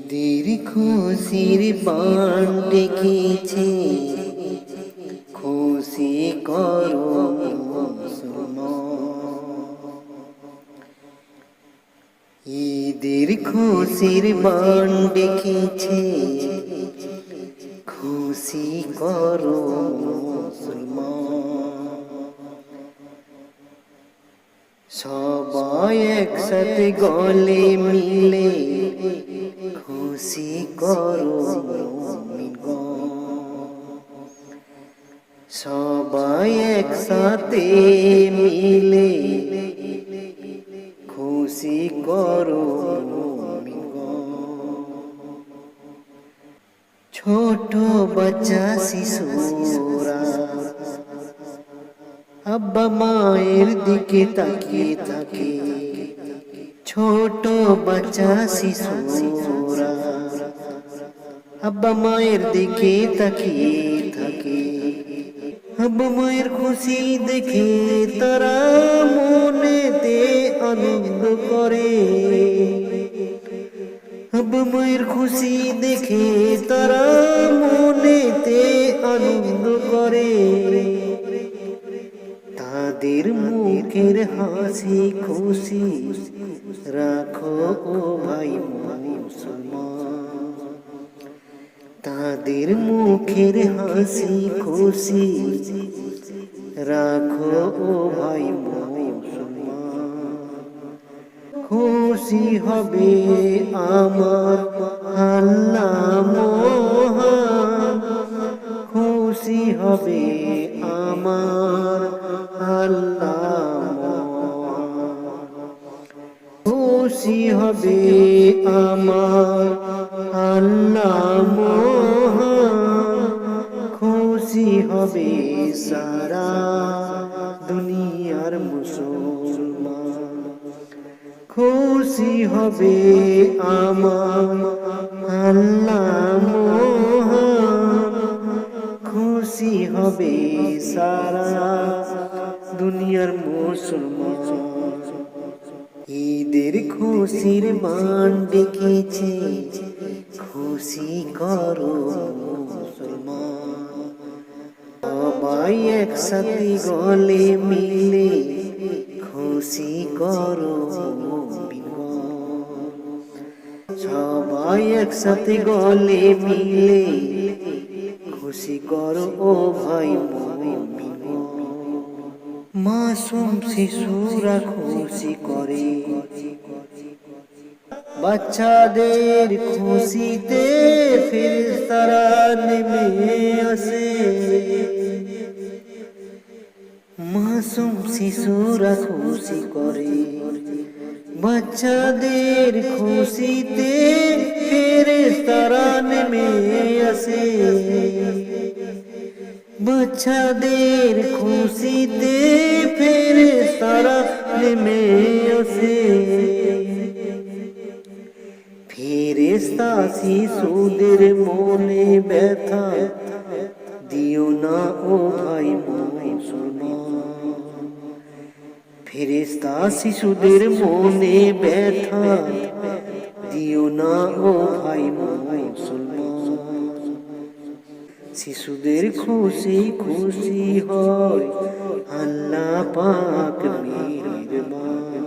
ঈদের খুশির বান ডেকেছে, খুশি করো মুসলমান। ঈদের খুশির বান ডেকেছে, খুশি করো মুসলমান। সবাই একসাথে গলে মিলে খুশি করো মুমিনগণ। সবাই একসাথে মিলে খুশি করো মুমিনগণ। ছোট বাচ্চা শিশুরা আব্বা মায়ের দিকে তাকিয়ে থাকে। ছোট বাচ্চা শিশুরা আব্বা মায়ের দিকে তাকিয়ে থাকে। আব্বা মায়ের খুশি দেখে তারা মনেতে আনন্দ করে। আব্বা মায়ের খুশি দেখে তারা মনেতে আনন্দ করে। তাদের মুখের হাসি খুশি রাখো ও ভাই মুসলমান। তাদের মুখের হাসি খুশি রাখো ও ভাই মুসলমান। খুশি হবে আমার আল্লাহ মহান, খুশি হবে আমার আল্লাহ মহান। খুশি হবে আমার আল্লাহ মহান, খুশি হবে সারা দুনিয়ার মুসলমান। খুশি হবে আমার আল্লাহ মহান, খুশি হবে সারা দুনিয়ার মুসলমান। ঈদের খুশির বান ডেকেছে, খুশি করো মুসলমান। সবাই একসাথে গলে মিলে খুশি করো মুমিনগণ। সবাই একসাথে গলে মিলে খুশি করো ও ভাই মুমিনগণ। মাসুম শিশুরা খুশি করে, বাচ্চাদের খুশিতে ফেরেশতারা নেমে আসে। মাসুম শিশুরা খুশি করে, বাচ্চাদের খুশিতে ফেরেশতারা নেমে আসে। বাচ্চাদের খুশিতে ফেরেশতারা নেমে আসে। ফেরেশতা শিশুদের মনে ব্যথা দিও না ও ভাই মুসলমান। ফেরেশতা শিশুদের মনে ব্যথা দিও না ও ভাই মুসলমান। শিশুদের খুশি খুশি হয় আল্লাহ পাক মেহেরবান।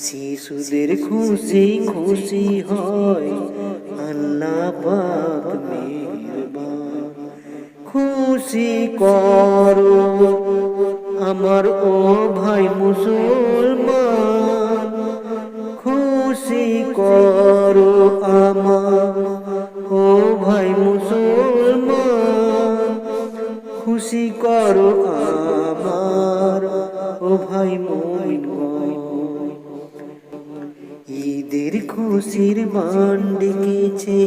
শিশুদের খুশি খুশি হয় আল্লাহ পাক মেহেরবান। খুশি করো আমার ও ভাই মুসলমান, খুশি করো আমার ও ভাই মুসলমান, খুশি করো আমার ও ভাই মুমিনগণ। ঈদের খুশির বান ডেকেছে,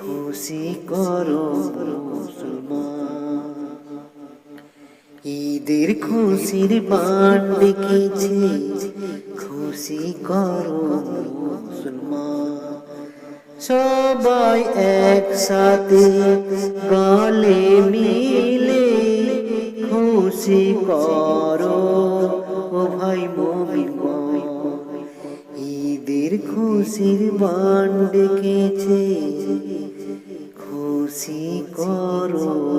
খুশি করো মুসলমান। ঈদের খুশির বান ডেকেছে, খুশি করো মুসলমান। সবাই একসাথে গলে মিলে খুশি করো ও ভাই মুমিনগণ। ঈদের খুশির বান ডেকেছে, খুশি করো